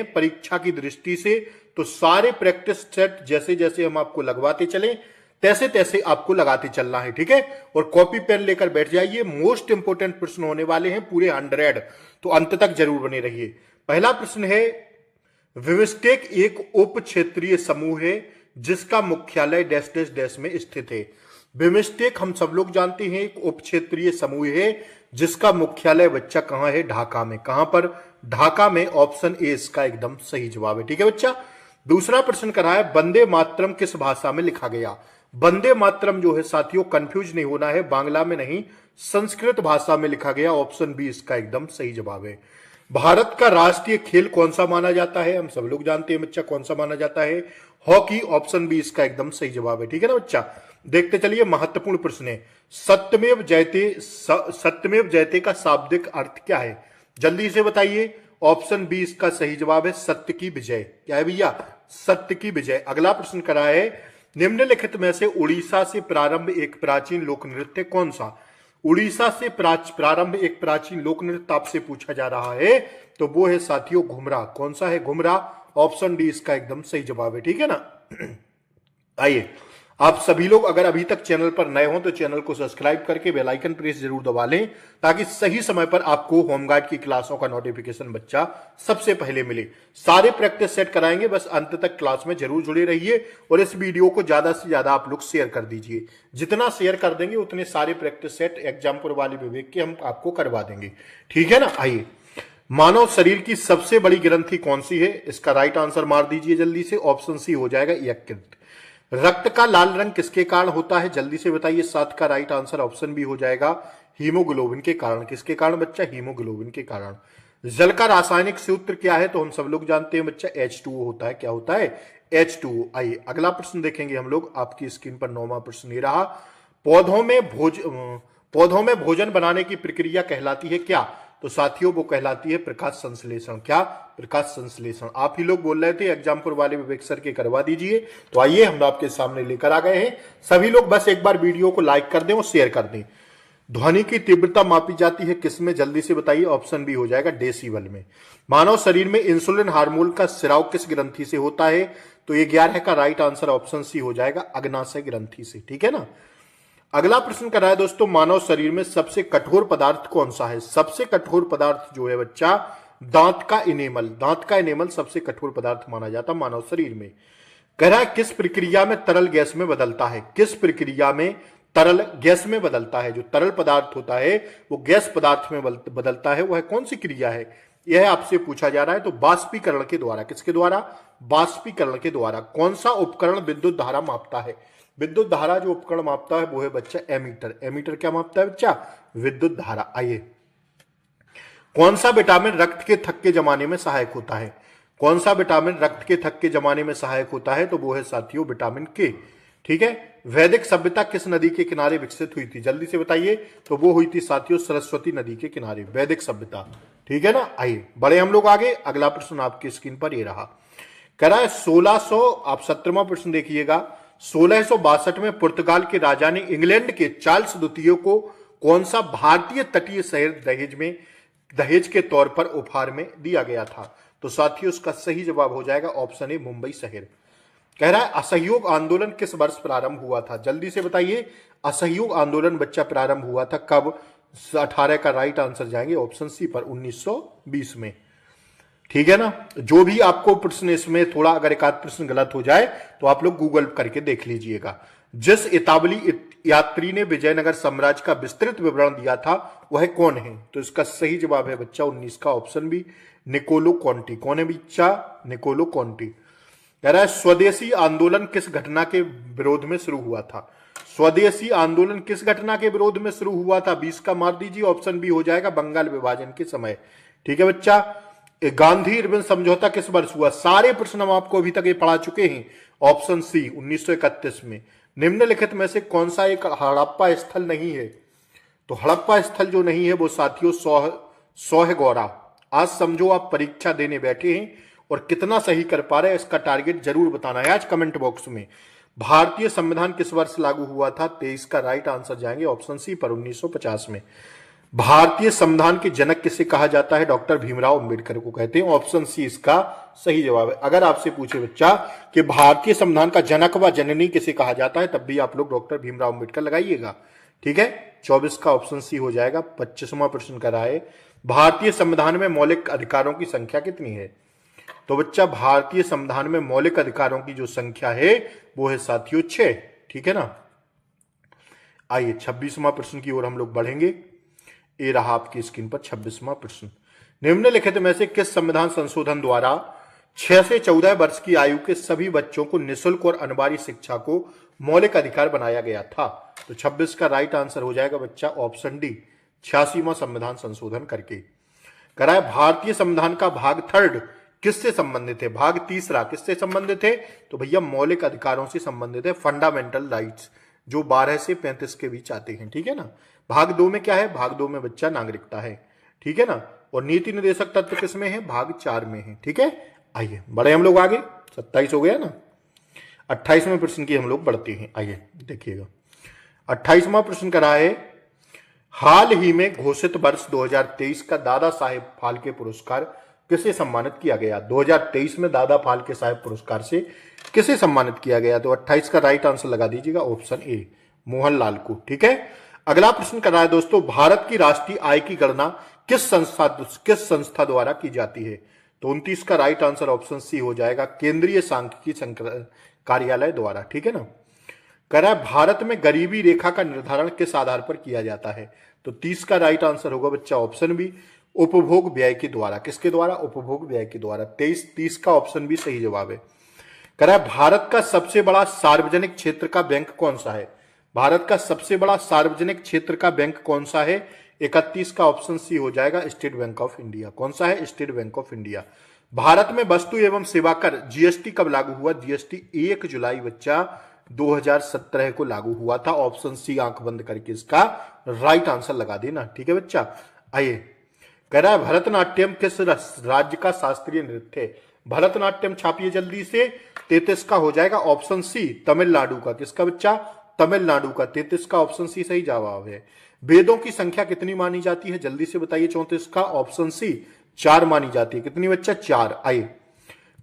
हैं परीक्षा की दृष्टि से, तो सारे प्रैक्टिस सेट जैसे जैसे हम आपको लगवाते चले तैसे तैसे आपको लगाते चलना है, ठीक है। और कॉपी पेन लेकर बैठ जाइए, मोस्ट इंपोर्टेंट प्रश्न होने वाले हैं पूरे 100, तो अंत तक जरूर बने रहिए। पहला प्रश्न है, बिम्स्टेक एक उप क्षेत्रीय समूह है जिसका मुख्यालय डैश डैश डैश में स्थित है। बिम्स्टेक हम सब लोग जानते हैं एक उप क्षेत्रीय समूह है जिसका मुख्यालय बच्चा कहां है, ढाका में। कहां पर, ढाका में। ऑप्शन ए इसका एकदम सही जवाब है, ठीक है बच्चा। दूसरा प्रश्न करा है, वंदे मातरम किस भाषा में लिखा गया। वंदे मातरम जो है साथियों, कंफ्यूज नहीं होना है, बांग्ला में नहीं संस्कृत भाषा में लिखा गया। ऑप्शन बी इसका एकदम सही जवाब है। भारत का राष्ट्रीय खेल कौन सा माना जाता है, हम सब लोग जानते हैं बच्चा कौन सा माना जाता है, हॉकी। ऑप्शन बी इसका एकदम सही जवाब है, ठीक है ना बच्चा। देखते चलिए, महत्वपूर्ण प्रश्न है, सत्यमेव जयते का शाब्दिक अर्थ क्या है, जल्दी से बताइए। ऑप्शन बी इसका सही जवाब है, सत्य की विजय। क्या है भैया, सत्य की विजय। अगला प्रश्न करा है, निम्नलिखित में से उड़ीसा से प्रारंभ एक प्राचीन लोक नृत्य कौन सा। उड़ीसा से प्रारंभ एक प्राचीन लोक नृत्य आपसे पूछा जा रहा है, तो वो है साथियों घुमरा। कौन सा है, घुमरा। ऑप्शन डी इसका एकदम सही जवाब है, ठीक है ना। आइए, आप सभी लोग अगर अभी तक चैनल पर नए हो तो चैनल को सब्सक्राइब करके बेल आइकन प्रेस जरूर दबा लें, ताकि सही समय पर आपको होमगार्ड की क्लासों का नोटिफिकेशन बच्चा सबसे पहले मिले। सारे प्रैक्टिस सेट कराएंगे, बस अंत तक क्लास में जरूर जुड़े रहिए और इस वीडियो को ज्यादा से ज्यादा आप लोग शेयर कर दीजिए। जितना शेयर कर देंगे उतने सारे प्रैक्टिस सेट एग्जामपुर वाले विवेक के हम आपको करवा देंगे, ठीक है ना। आइए, मानव शरीर की सबसे बड़ी ग्रंथि कौन सी है, इसका राइट आंसर मार दीजिए जल्दी से। ऑप्शन सी हो जाएगा यकृत। रक्त का लाल रंग किसके कारण होता है, जल्दी से बताइए। 7 का राइट आंसर ऑप्शन बी हो जाएगा हीमोग्लोबिन के कारण। किसके कारण बच्चा, हीमोग्लोबिन के कारण। जल का रासायनिक सूत्र क्या है, तो हम सब लोग जानते हैं बच्चा H2O होता है। क्या होता है, H2O। आइए अगला प्रश्न देखेंगे हम लोग, आपकी स्क्रीन पर 9वां प्रश्न ये रहा, पौधों में भोजन बनाने की प्रक्रिया कहलाती है क्या, तो साथियों वो कहलाती है प्रकाश संश्लेषण। क्या, प्रकाश संश्लेषण। आप ही लोग बोल रहे थे एग्जामपुर वाले विवेक सर के करवा दीजिए, तो आइए हम आपके सामने लेकर आ गए हैं। सभी लोग बस एक बार वीडियो को लाइक कर दें और शेयर कर दें। ध्वनि की तीव्रता मापी जाती है किसमें, जल्दी से बताइए। ऑप्शन बी हो जाएगा डेसिबल में। मानव शरीर में इंसुलिन हार्मोन का स्राव किस ग्रंथि से होता है, तो ये 11 का राइट आंसर ऑप्शन सी हो जाएगा अग्नाशय ग्रंथि से, ठीक है ना। अगला प्रश्न कर रहा है दोस्तों, मानव शरीर में सबसे कठोर पदार्थ कौन सा है। सबसे कठोर पदार्थ जो है बच्चा, दांत का इनेमल। दांत का इनेमल सबसे कठोर पदार्थ माना जाता है मानव शरीर में। कह रहा है किस प्रक्रिया में तरल गैस में बदलता है। किस प्रक्रिया में तरल गैस में बदलता है, जो तरल पदार्थ होता है वो गैस पदार्थ में बदलता है, वह कौन सी क्रिया है, यह आपसे पूछा जा रहा है। तो बाष्पीकरण के द्वारा। किसके द्वारा, बाष्पीकरण के द्वारा। कौन सा उपकरण विद्युत धारा मापता है। विद्युत धारा जो उपकरण मापता है वो है बच्चा एमीटर। एमीटर क्या मापता है बच्चा, विद्युत धारा। आइए, कौन सा विटामिन रक्त के थक्के जमाने में सहायक होता है। कौन सा विटामिन रक्त के थक्के जमाने में सहायक होता है, तो वो है साथियों विटामिन के, ठीक है। वैदिक सभ्यता किस नदी के किनारे विकसित हुई थी, जल्दी से बताइए। तो वो हुई थी साथियों सरस्वती नदी के किनारे, वैदिक सभ्यता, ठीक है ना। आइए बढ़े हम लोग आगे। अगला प्रश्न आपकी स्क्रीन पर ये रहा, कह रहा है 1600, आप 17वां प्रश्न देखिएगा। 1662 में पुर्तगाल के राजा ने इंग्लैंड के चार्ल्स द्वितीय को कौन सा भारतीय तटीय शहर दहेज के तौर पर उपहार में दिया गया था, तो साथियों उसका सही जवाब हो जाएगा ऑप्शन ए मुंबई शहर। कह रहा है असहयोग आंदोलन किस वर्ष प्रारंभ हुआ था, जल्दी से बताइए। असहयोग आंदोलन बच्चा प्रारंभ हुआ था कब, 18 का राइट आंसर जाएंगे ऑप्शन सी पर, 1920 में, ठीक है ना। जो भी आपको प्रश्न इसमें थोड़ा अगर एक आध प्रश्न गलत हो जाए तो आप लोग गूगल करके देख लीजिएगा। जिस इतावली यात्री ने विजयनगर साम्राज्य का विस्तृत विवरण दिया था वह कौन है, तो इसका सही जवाब है बच्चा 19 का ऑप्शन बी निकोलो कॉन्टी। कौन है बच्चा, निकोलो कॉन्टी। कह रहा है स्वदेशी आंदोलन किस घटना के विरोध में शुरू हुआ था। स्वदेशी आंदोलन किस घटना के विरोध में शुरू हुआ था, 20 का मार दीजिए। ऑप्शन बी हो जाएगा बंगाल विभाजन के समय, ठीक है बच्चा। गांधी इरविन समझौता किस वर्ष हुआ, सारे प्रश्न हम आपको अभी तक ये पढ़ा चुके हैं। ऑप्शन सी 1931 में। निम्नलिखित में से कौन सा एक हड़प्पा स्थल नहीं है, तो हड़प्पा स्थल जो नहीं है वो साथियों सोहगौरा। आज समझो आप परीक्षा देने बैठे हैं और कितना सही कर पा रहे हैं इसका टारगेट जरूर बताना है आज कमेंट बॉक्स में। भारतीय संविधान किस वर्ष लागू हुआ था, 23 का राइट आंसर जाएंगे ऑप्शन सी पर, 1950 में। भारतीय संविधान के जनक किसे कहा जाता है, डॉक्टर भीमराव अंबेडकर को कहते हैं। ऑप्शन सी इसका सही जवाब है। अगर आपसे पूछे बच्चा कि भारतीय संविधान का जनक व जननी किसे कहा जाता है, तब भी आप लोग डॉक्टर भीमराव अम्बेडकर लगाइएगा। ठीक है, 24 का ऑप्शन सी हो जाएगा। 25वां प्रश्न करा है, भारतीय संविधान में मौलिक अधिकारों की संख्या कितनी है? तो बच्चा भारतीय संविधान में मौलिक अधिकारों की जो संख्या है वो है साथियों 6। ठीक है ना। आइए 26वां प्रश्न की ओर हम लोग बढ़ेंगे। ये रहा आपकी स्क्रीन पर 26वां प्रश्न। निम्नलिखित में से किस संविधान संशोधन द्वारा 6 से 14 वर्ष की आयु के सभी बच्चों को निःशुल्क और अनिवार्य शिक्षा को मौलिक अधिकार बनाया गया था? तो 26 का राइट आंसर हो जाएगा बच्चा ऑप्शन डी, 86वां संविधान संशोधन करके। कराए भारतीय संविधान का भाग 3 किससे संबंधित है? भाग 3 किससे संबंधित है? तो भैया मौलिक अधिकारों से संबंधित है, फंडामेंटल राइट्स, जो 12 से 35 के बीच आते हैं। ठीक है ना। भाग 2 में क्या है? भाग 2 में बच्चा नागरिकता है। ठीक है ना। और नीति निर्देशक तत्व किसमें है? भाग 4 में है। ठीक है, आइए बढ़े हम लोग आगे। 27 हो गया ना। 28वें प्रश्न की हम लोग बढ़ते हैं। आइए देखिएगा 28वां प्रश्न करा है, हाल ही में घोषित वर्ष 2023 का दादा साहेब फाल्के पुरस्कार किसे सम्मानित किया गया? 2023 में दादा फाल्के साहेब पुरस्कार से किसे सम्मानित किया गया? तो 28 का राइट आंसर लगा दीजिएगा ऑप्शन ए, मोहनलाल को। ठीक है। अगला प्रश्न कर रहा है दोस्तों, भारत की राष्ट्रीय आय की गणना किस संस्था द्वारा की जाती है? तो 29 का राइट आंसर ऑप्शन सी हो जाएगा, केंद्रीय सांख्यिकी कार्यालय द्वारा। ठीक है ना। कह रहा है भारत में गरीबी रेखा का निर्धारण किस आधार पर किया जाता है? तो 30 का राइट आंसर होगा बच्चा ऑप्शन बी, उपभोग व्यय के द्वारा। किसके द्वारा? उपभोग व्यय के द्वारा। 30 का ऑप्शन बी सही जवाब है। कह रहा है भारत का सबसे बड़ा सार्वजनिक क्षेत्र का बैंक कौन सा है? भारत का सबसे बड़ा सार्वजनिक क्षेत्र का बैंक कौन सा है? 31 का ऑप्शन सी हो जाएगा, स्टेट बैंक ऑफ इंडिया। कौन सा है? State bank of India. Bharat में वस्तु एवं सेवा कर जीएसटी कब लागू हुआ? जीएसटी 1 जुलाई बच्चा 2017 को लागू हुआ था। ऑप्शन सी आंख बंद करके इसका राइट आंसर लगा देना। ठीक है बच्चा। आइए कह रहा है भरतनाट्यम किस राज्य का शास्त्रीय नृत्य है? भरतनाट्यम छापिए जल्दी से। 33 का हो जाएगा ऑप्शन सी, तमिलनाडु का। किसका बच्चा? तमिलनाडु का। 33 का ऑप्शन सी सही जवाब है। वेदों की संख्या कितनी मानी जाती है? जल्दी से बताइए। 34 का ऑप्शन सी 4 मानी जाती है। कितनी बच्चा? 4। आइए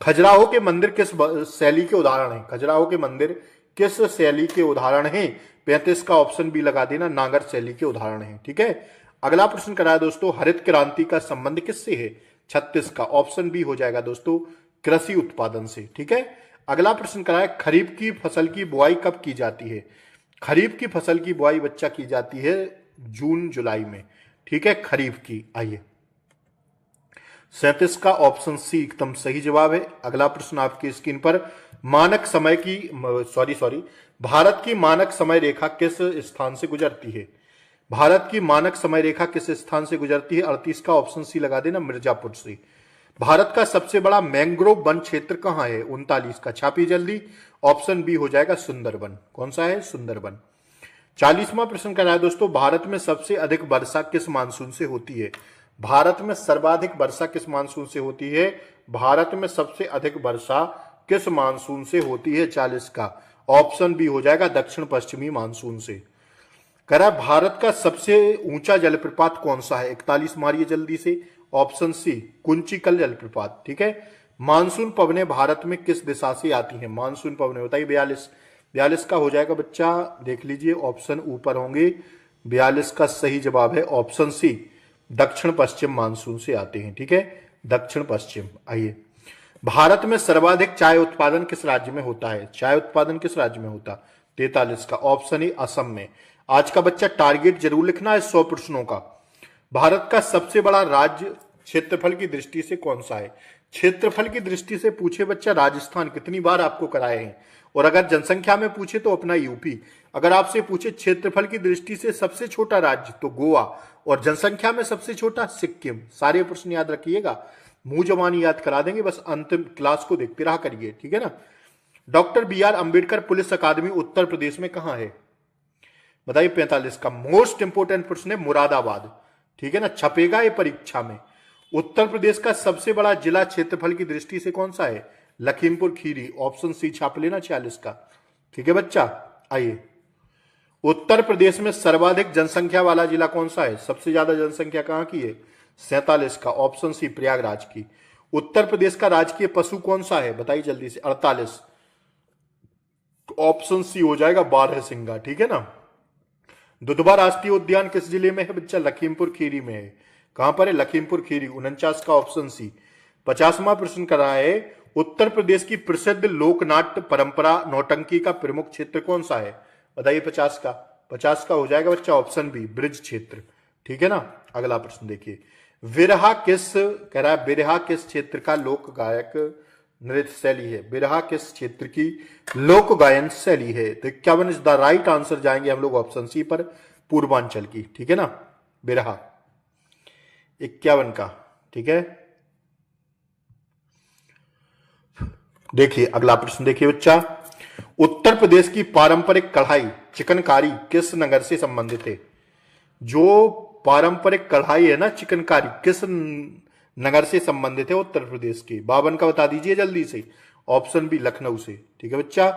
खजुराहो के मंदिर किस शैली के उदाहरण है? खजुराहो के मंदिर किस शैली के उदाहरण है? 35 का ऑप्शन बी लगा देना, नागर शैली के उदाहरण है। ठीक है। अगला प्रश्न कराया दोस्तों, हरित क्रांति का संबंध किससे है? 36 का ऑप्शन बी हो जाएगा दोस्तों, कृषि उत्पादन से। ठीक है। अगला प्रश्न कराया, खरीफ की फसल की बुआई कब की जाती है? खरीफ की फसल की बुआई बच्चा की जाती है जून जुलाई में। ठीक है, खरीफ की। आइए 37 का ऑप्शन सी एकदम सही जवाब है। अगला प्रश्न आपकी स्क्रीन पर, मानक समय की भारत की मानक समय रेखा किस स्थान से गुजरती है? भारत की मानक समय रेखा किस स्थान से गुजरती है? 38 का ऑप्शन सी लगा देना, मिर्जापुर से। भारत का सबसे बड़ा मैंग्रोव वन क्षेत्र कहां है? 39 का छापी जल्दी। ऑप्शन बी हो जाएगा, सुंदरबन। कौन सा है? सुंदरबन। 40वां प्रश्न कर रहा है दोस्तों, भारत में सबसे अधिक वर्षा किस मानसून से होती है? भारत में सर्वाधिक वर्षा किस मानसून से होती है? भारत में सबसे अधिक वर्षा किस मानसून से होती है? 40 का ऑप्शन बी हो जाएगा, दक्षिण पश्चिमी मानसून से। कह रहा है भारत का सबसे ऊंचा जलप्रपात कौन सा है? 41 मारिए जल्दी से। ऑप्शन सी, कुंचिकल जलप्रपात। ठीक है। मानसून पवनें भारत में किस दिशा से आती हैं? मानसून पवनें बताइए। 42 का हो जाएगा बच्चा, देख लीजिए ऑप्शन ऊपर होंगे। 42 का सही जवाब है ऑप्शन सी, दक्षिण पश्चिम मानसून से आते हैं। ठीक है, दक्षिण पश्चिम। आइए, भारत में सर्वाधिक चाय उत्पादन किस राज्य में होता है? चाय उत्पादन किस राज्य में होता? 43 का ऑप्शन ए, असम में। आज का बच्चा टारगेट जरूर लिखना है 100 प्रश्नों का। भारत का सबसे बड़ा राज्य क्षेत्रफल की दृष्टि से कौन सा है? क्षेत्रफल की दृष्टि से पूछे बच्चा राजस्थान, कितनी बार आपको कराए हैं। और अगर जनसंख्या में पूछे तो अपना यूपी। अगर आपसे पूछे क्षेत्रफल की दृष्टि से सबसे छोटा राज्य तो गोवा, और जनसंख्या में सबसे छोटा सिक्किम। सारे प्रश्न याद रखिएगा, मुंह जबानी याद करा देंगे, बस अंतिम क्लास को देखते रहा करिए। ठीक है ना। डॉक्टर BR अम्बेडकर पुलिस अकादमी उत्तर प्रदेश में कहां है? बताइए। 45 का मोस्ट इंपोर्टेंट प्रश्न है, मुरादाबाद। ठीक है ना, छपेगा ये परीक्षा में। उत्तर प्रदेश का सबसे बड़ा जिला क्षेत्रफल की दृष्टि से कौन सा है? लखीमपुर खीरी। ऑप्शन सी छाप लेना 46 का। ठीक है बच्चा। आइए, उत्तर प्रदेश में सर्वाधिक जनसंख्या वाला जिला कौन सा है? सबसे ज्यादा जनसंख्या कहां की है? 47 का ऑप्शन सी, प्रयागराज की। उत्तर प्रदेश का राजकीय पशु कौन सा है, बताइए जल्दी से। 48, ऑप्शन सी हो जाएगा बारहसिंगा, ठीक है ना। दुधवा राष्ट्रीय उद्यान किस जिले में है बच्चा, लखीमपुर खीरी में है। कहां पर है, लखीमपुर खीरी। 49 का ऑप्शन सी। 50वां प्रश्न कर रहा है, उत्तर प्रदेश की प्रसिद्ध लोकनाट्य परंपरा नौटंकी का प्रमुख क्षेत्र कौन सा है, बताइए। 50 का हो जाएगा बच्चा ऑप्शन बी, ब्रिज क्षेत्र, ठीक है ना। अगला प्रश्न देखिए, विरहा किस, कह रहा है बिरहा किस क्षेत्र का लोक गायक नृत्य शैली है, बिरहा किस क्षेत्र की लोक गायन शैली है। तो 51 इज द राइट आंसर, जाएंगे हम लोग ऑप्शन सी पर, पूर्वांचल की, ठीक है ना, बिरहा 51 का, ठीक है। देखिए अगला प्रश्न देखिए बच्चा, उत्तर प्रदेश की पारंपरिक कढ़ाई चिकनकारी किस नगर से संबंधित है। जो पारंपरिक कढ़ाई है ना चिकनकारी, किस नगर से संबंधित है उत्तर प्रदेश के। 52 का बता दीजिए जल्दी से, ऑप्शन बी लखनऊ से, ठीक है बच्चा।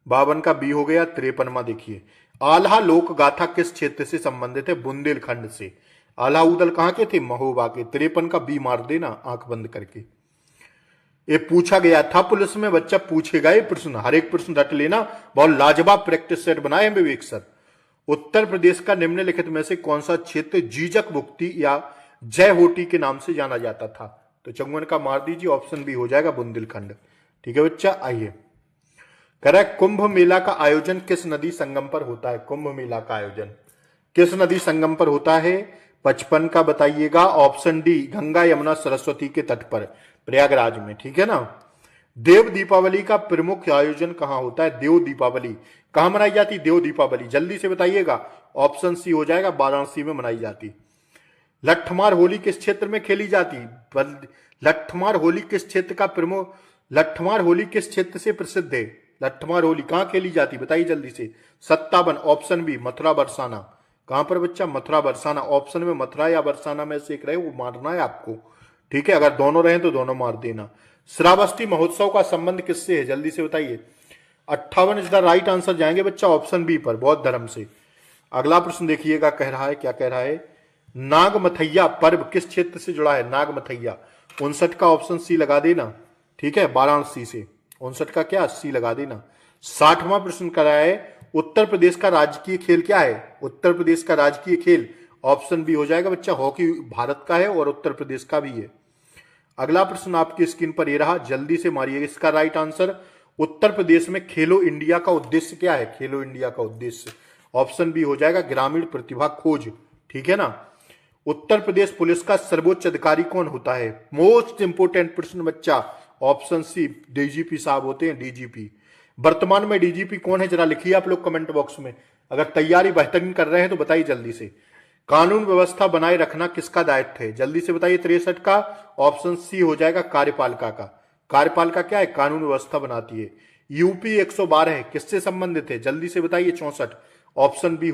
52 का बी हो गया। 53वां देखिए, आल्हा लोक गाथा किस क्षेत्र से संबंधित है, बुंदेलखंड से। आल्हा उदल कहां के थे, महोबा के। 53 का बी मार देना आंख बंद करके। ये पूछा गया था पुलिस में बच्चा, पूछेगा ये प्रश्न, हर एक प्रश्न रट लेना, बहुत लाजवाब प्रैक्टिस सेट बनाए हैं विवेक सर। उत्तर प्रदेश का निम्नलिखित में से कौन सा क्षेत्र जीजक मुक्ति या जय होटी के नाम से जाना जाता था। तो 54 का मार दीजिए, ऑप्शन बी हो जाएगा बुंदेलखंड, ठीक है बच्चा। आइए, करेक्ट, कुंभ मेला का आयोजन किस नदी संगम पर होता है, कुंभ मेला का आयोजन किस नदी संगम पर होता है। 55 का बताइएगा, ऑप्शन डी गंगा यमुना सरस्वती के तट पर, प्रयागराज में, ठीक है ना। देव दीपावली का प्रमुख आयोजन कहां होता है, देव दीपावली कहां मनाई जाती, देव दीपावली जल्दी से बताइएगा, ऑप्शन सी हो जाएगा वाराणसी में मनाई जाती। लट्ठमार होली किस क्षेत्र में खेली जाती, लट्ठमार होली किस क्षेत्र का प्रमुख, लट्ठमार होली किस क्षेत्र से प्रसिद्ध है, लट्ठमार होली कहां खेली जाती, बताइए जल्दी से। 57, ऑप्शन बी मथुरा बरसाना। कहां पर बच्चा, मथुरा बरसाना। ऑप्शन में मथुरा या बरसाना में से एक रहे वो मारना है आपको, ठीक है। अगर दोनों रहे तो दोनों मार देना। श्रावस्ती महोत्सव का संबंध किससे है, जल्दी से बताइए। 58 इज द राइट आंसर, जाएंगे बच्चा ऑप्शन बी पर, बौद्ध धर्म से। अगला प्रश्न देखिएगा, कह रहा है, क्या कह रहा है, नागमथैया पर्व किस क्षेत्र से जुड़ा है, नागमथैया। 59 का ऑप्शन सी लगा देना, ठीक है, वाराणसी से। 59 का क्या, सी लगा देना। 60वां प्रश्न कर रहा है, उत्तर प्रदेश का राजकीय खेल क्या है, उत्तर प्रदेश का राजकीय खेल, ऑप्शन बी हो जाएगा बच्चा हॉकी, भारत का है और उत्तर प्रदेश का भी है। अगला प्रश्न आपकी स्क्रीन पर ये रहा, जल्दी से मारिए इसका राइट आंसर। उत्तर प्रदेश में खेलो इंडिया का उद्देश्य क्या है, खेलो इंडिया का उद्देश्य, ऑप्शन बी हो जाएगा ग्रामीण प्रतिभा खोज, ठीक है ना। उत्तर प्रदेश पुलिस का सर्वोच्च अधिकारी कौन होता है, मोस्ट इंपोर्टेंट प्रश्न बच्चा, ऑप्शन सी डीजीपी साहब होते हैं, डीजीपी। वर्तमान में डीजीपी कौन है, जरा लिखिए आप लोग कमेंट बॉक्स में, अगर तैयारी बेहतरीन कर रहे हैं तो बताइए जल्दी से। कानून व्यवस्था बनाए रखना किसका दायित्व है, जल्दी से बताइए। 63 का ऑप्शन सी हो जाएगा कार्यपालिका का, कार्यपालिका क्या है, कानून व्यवस्था बनाती है। यूपी 112 किससे संबंधित है, जल्दी से बताइए। 64, ऑप्शन बी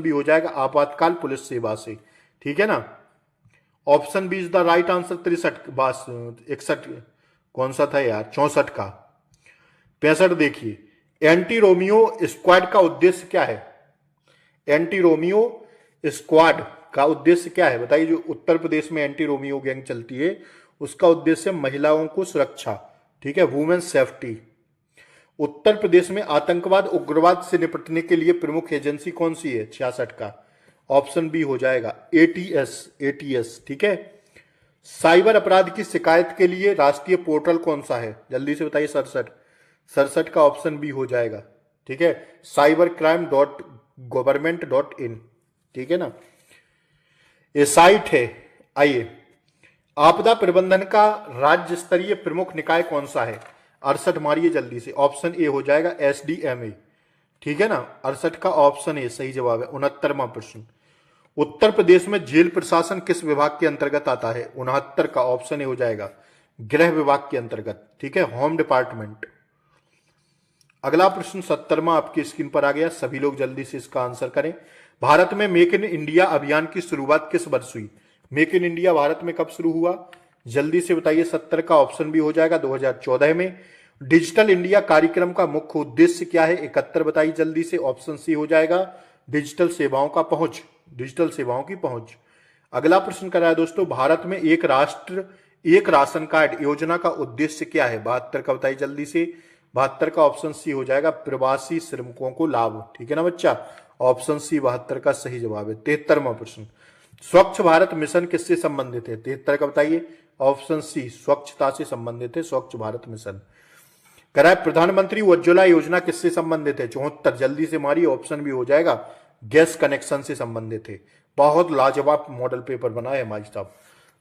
हो जाएगा आपातकाल पुलिस सेवा से, ठीक है ना। Option B is the right answer. 63 बस 61 कौन सा था यार, 64 का। 65 देखिए, एंटी रोमियो स्क्वाड का उद्देश्य क्या है, एंटी रोमियो स्क्वाड का उद्देश्य क्या है बताइए। जो उत्तर प्रदेश में एंटी रोमियो गैंग चलती है उसका उद्देश्य महिलाओं को सुरक्षा, ठीक है, वुमेन सेफ्टी। उत्तर प्रदेश में आतंकवाद उग्रवाद से निपटने के लिए प्रमुख एजेंसी कौन सी है, 66 का, ऑप्शन बी हो जाएगा एटीएस, ठीक है। साइबर अपराध की शिकायत के लिए राष्ट्रीय पोर्टल कौन सा है, जल्दी से बताइए। 67 का ऑप्शन बी हो जाएगा, ठीक है, cybercrime.government.in, ठीक है ना, ये साइट है। आइए, आपदा प्रबंधन का राज्य स्तरीय प्रमुख निकाय कौन सा है, 68 मारिए जल्दी से, ऑप्शन ए हो जाएगा एसडीएमए, ठीक है ना। 68 का ऑप्शन ए सही जवाब है। 69वां प्रश्न, उत्तर प्रदेश में जेल प्रशासन किस विभाग के अंतर्गत आता है, 69 का ऑप्शन ए हो जाएगा गृह विभाग के अंतर्गत, ठीक है, होम डिपार्टमेंट। अगला प्रश्न 70वां आपकी स्क्रीन पर आ गया, सभी लोग जल्दी से इसका आंसर करें। भारत में मेक इन इंडिया अभियान की शुरुआत किस वर्ष हुई, मेक इन इंडिया भारत में कब शुरू हुआ, जल्दी से बताइए। 70 का ऑप्शन भी हो जाएगा 2014 में। डिजिटल इंडिया कार्यक्रम का मुख्य उद्देश्य क्या है, 71 बताइए जल्दी से, ऑप्शन सी हो जाएगा डिजिटल सेवाओं का पहुंच, डिजिटल सेवाओं की पहुंच। अगला प्रश्न करा है दोस्तों, भारत में एक राष्ट्र एक राशन कार्ड योजना का उद्देश्य क्या है? 72 का बताइए जल्दी से। 72 का ऑप्शन सी हो जाएगा, प्रवासी श्रमिकों को लाभ। ठीक है ना बच्चा, ऑप्शन सी 72 का सही जवाब है। 73वां प्रश्न, स्वच्छ भारत मिशन किससे संबंधित है? 73 का बताइए, ऑप्शन सी स्वच्छता से संबंधित है स्वच्छ भारत मिशन। करा है प्रधानमंत्री उज्ज्वला योजना किससे संबंधित है? 74 जल्दी से मारिए, ऑप्शन भी हो जाएगा, गैस कनेक्शन से संबंधित है। बहुत लाजवाब मॉडल पेपर बना है हमारी साहब।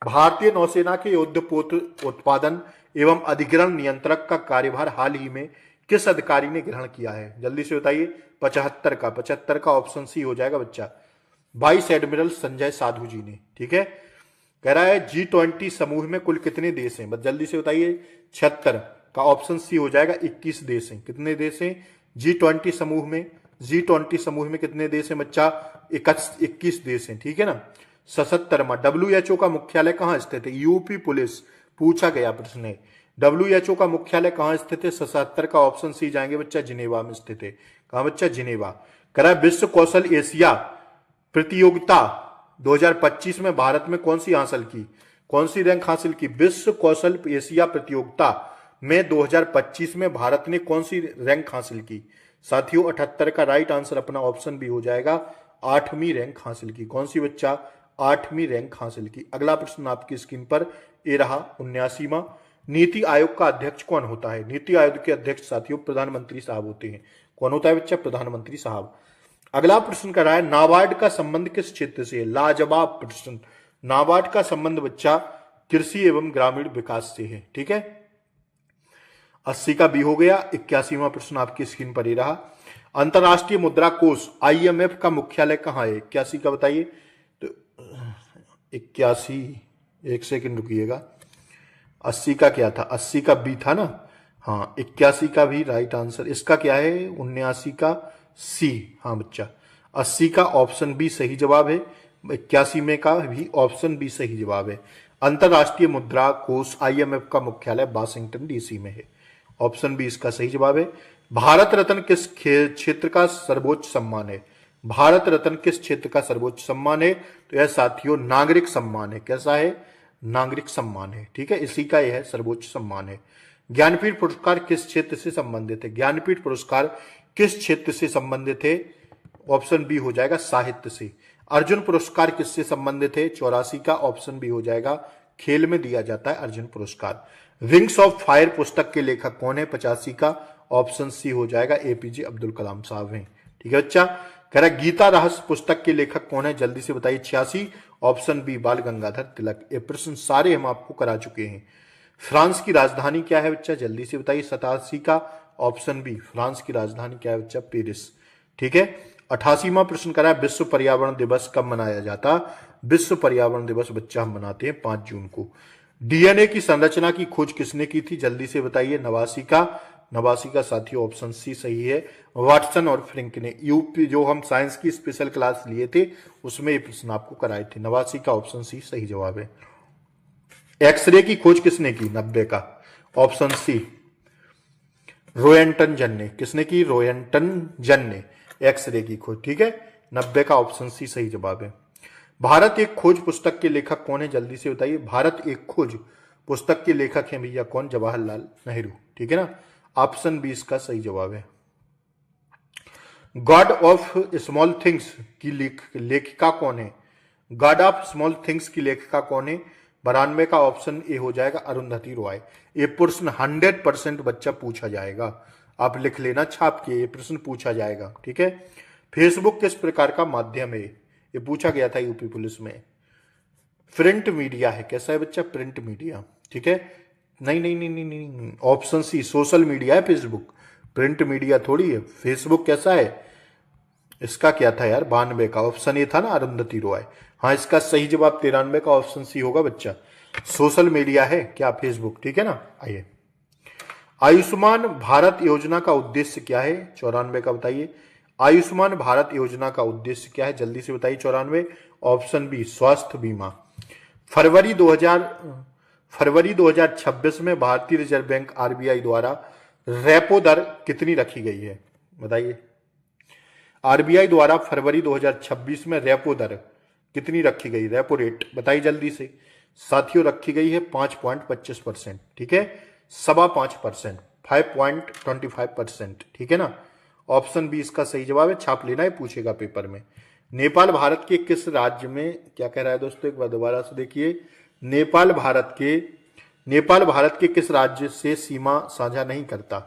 भारतीय नौसेना के युद्धपोत उत्पादन एवं अधिग्रहण नियंत्रक का कार्यभार हाल ही में किस अधिकारी ने ग्रहण किया है? जल्दी से बताइए। 75 का ऑप्शन सी हो जाएगा बच्चा, वाइस एडमिरल संजय साधु जी ने। ठीक है, कह रहा है G20 समूह में कुल कितने देश हैं? बस जल्दी से बताइए। 76 का ऑप्शन सी हो जाएगा, 21 देश हैं। कितने देश हैं G20 समूह में? G20 समूह में कितने देश हैं बच्चा? 21 देश हैं। ठीक है ना। 77वां, WHO का मुख्यालय कहाँ स्थित है? यूपी पुलिस पूछा गया प्रश्न है। WHO का मुख्यालय कहाँ स्थित है? 77 का ऑप्शन सी जाएंगे बच्चा, जिनेवा में स्थित है। कहाँ बच्चा? जिनेवा। करा विश्व कौशल एशिया प्रतियोगिता 2025 में भारत में कौन सी हासिल की? कौन सी रैंक हासिल की? विश्व कौशल एशिया प्रतियोगिता में 2025 में भारत ने कौन सी रैंक हासिल की? साथियों 78 का राइट आंसर अपना ऑप्शन भी हो जाएगा, 8वीं रैंक हासिल की। कौन सी बच्चा? 8वीं रैंक हासिल की। अगला प्रश्न आपकी स्क्रीन पर ये रहा 79वां, नीति आयोग का अध्यक्ष कौन होता है? नीति आयोग के अध्यक्ष साथियों प्रधानमंत्री साहब होते हैं। कौन होता है बच्चा? प्रधानमंत्री साहब। अगला प्रश्न कर रहा है, नाबार्ड का संबंध किस क्षेत्र से है? लाजवाब प्रश्न। नाबार्ड का संबंध बच्चा कृषि एवं ग्रामीण विकास से है। ठीक है, 80 का बी हो गया। 81वां प्रश्न आपकी स्क्रीन पर ही रहा, अंतरराष्ट्रीय मुद्रा कोष IMF का मुख्यालय कहाँ है? 81 का बताइए। तो 81, एक सेकंड रुकिएगा, 80 का क्या था? 80 का बी था ना। हाँ, 81 का भी राइट आंसर। इसका क्या है? 79 का सी। हाँ बच्चा, 80 का ऑप्शन बी सही जवाब है। 81 में का भी ऑप्शन बी सही जवाब है। अंतरराष्ट्रीय मुद्रा कोष IMF का मुख्यालय वाशिंगटन DC में है। ऑप्शन बी इसका सही जवाब है। भारत रत्न किस क्षेत्र का सर्वोच्च सम्मान है? भारत रत्न किस क्षेत्र का सर्वोच्च सम्मान है? तो यह साथियों नागरिक सम्मान है। कैसा है? नागरिक सम्मान है। ठीक है, इसी का यह सर्वोच्च सम्मान है। ज्ञानपीठ पुरस्कार किस क्षेत्र से संबंधित है? ज्ञानपीठ पुरस्कार किस क्षेत्र से संबंधित है? ऑप्शन बी हो जाएगा, साहित्य से। अर्जुन पुरस्कार किससे संबंधित है? 84 का ऑप्शन बी हो जाएगा, खेल में दिया जाता है अर्जुन पुरस्कार। विंग्स ऑफ फायर पुस्तक के लेखक कौन है? 85 का ऑप्शन सी हो जाएगा, APJ अब्दुल कलाम साहब हैं। ठीक है बच्चा। कह रहा गीता रहस्य पुस्तक के लेखक कौन है? जल्दी से बताइए। 86 ऑप्शन बी बाल गंगाधर तिलक। ये प्रश्न सारे हम आपको करा चुके हैं। फ्रांस की राजधानी क्या है बच्चा? जल्दी से बताइए। 87 का ऑप्शन बी, फ्रांस की राजधानी क्या है बच्चा? पेरिस। ठीक है। 88वां प्रश्न करा है, विश्व पर्यावरण दिवस कब मनाया जाता? विश्व पर्यावरण दिवस बच्चा हम मनाते हैं 5 जून को। DNA की संरचना की खोज किसने की थी? जल्दी से बताइए। 89 का साथियों ऑप्शन सी सही है, वाटसन और फ्रिंक ने। यूपी जो हम साइंस की स्पेशल क्लास लिए थे उसमें ये प्रश्न आपको कराए थे। 89 का ऑप्शन सी सही जवाब है। एक्सरे की खोज किसने की? 90 का ऑप्शन सी, रोयंटन जन ने। किसने की? रोयंटन जन ने एक्सरे की खोज। ठीक है, 90 का ऑप्शन सी सही जवाब है। भारत एक खोज पुस्तक के लेखक कौन है? जल्दी से बताइए। भारत एक खोज पुस्तक के लेखक हैं भैया कौन? जवाहरलाल नेहरू। ठीक है ना, ऑप्शन बी इसका सही जवाब है। गॉड ऑफ स्मॉल थिंग्स की लेखिका कौन है? गॉड ऑफ स्मॉल थिंग्स की लेखिका कौन है? 92 का ऑप्शन ए हो जाएगा, अरुंधति रॉय। ये प्रश्न 100% बच्चा पूछा जाएगा, आप लिख लेना छाप के, ये प्रश्न पूछा जाएगा। ठीक है। फेसबुक किस प्रकार का माध्यम है? ये पूछा गया था यूपी पुलिस में। प्रिंट मीडिया है। कैसा है बच्चा? Print media. ठीक है। नहीं नहीं नहीं नहीं नहीं, ऑप्शन सी सोशल मीडिया है फेसबुक, प्रिंट मीडिया थोड़ी है। फेसबुक कैसा है? इसका क्या था यार? 92 का ऑप्शन ए था ना, अरुंधति रॉय। हाँ, इसका सही जवाब 93 का ऑप्शन सी होगा बच्चा, सोशल मीडिया है क्या? फेसबुक। ठीक है ना। आइए, आयुष्मान भारत योजना का उद्देश्य क्या है? 94 का बताइए। आयुष्मान भारत योजना का उद्देश्य क्या है? जल्दी से बताइए। 94 ऑप्शन बी, स्वास्थ्य बीमा। फरवरी 2026 में भारतीय रिजर्व बैंक RBI द्वारा रेपो दर कितनी रखी गई है? बताइए। RBI द्वारा फरवरी 2026 में रेपो दर कितनी रखी गई रेपो रेट, बताइए जल्दी से साथियों। रखी गई है 5.25%, ठीक है, 5.25%, 5.25%, ठीक है ना। ऑप्शन बी इसका सही जवाब है, छाप लेना है, पूछेगा पेपर में। नेपाल भारत के किस राज्य में, क्या कह रहा है दोस्तों, एक बार दोबारा से देखिए। नेपाल भारत के किस राज्य से सीमा साझा नहीं करता?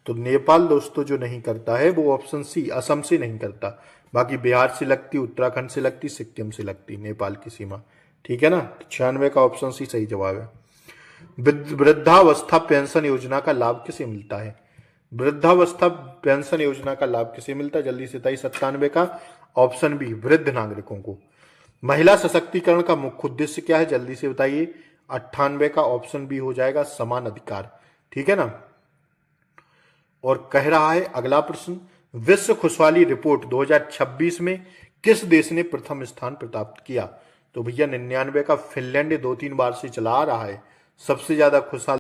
तो नेपाल दोस्तों जो नहीं करता है वो ऑप्शन सी, असम से नहीं करता। बाकी बिहार से लगती, उत्तराखंड से लगती, सिक्किम से लगती नेपाल की सीमा, ठीक है ना। 96 का ऑप्शन सी सही जवाब है। वृद्धावस्था पेंशन योजना का लाभ किसे मिलता है? वृद्धावस्था पेंशन योजना का लाभ किसे मिलता है? जल्दी से बताइए। 97 का ऑप्शन बी, वृद्ध नागरिकों को। महिला सशक्तिकरण का मुख्य उद्देश्य क्या है? जल्दी से बताइए। 98 का ऑप्शन बी हो जाएगा, समान अधिकार, ठीक है ना। और कह रहा है अगला प्रश्न, विश्व खुशहाली रिपोर्ट 2026 में किस देश ने प्रथम स्थान प्राप्त किया? तो भैया 99 का फिनलैंड 2-3 बार से चला आ रहा है, सबसे ज्यादा खुशहाल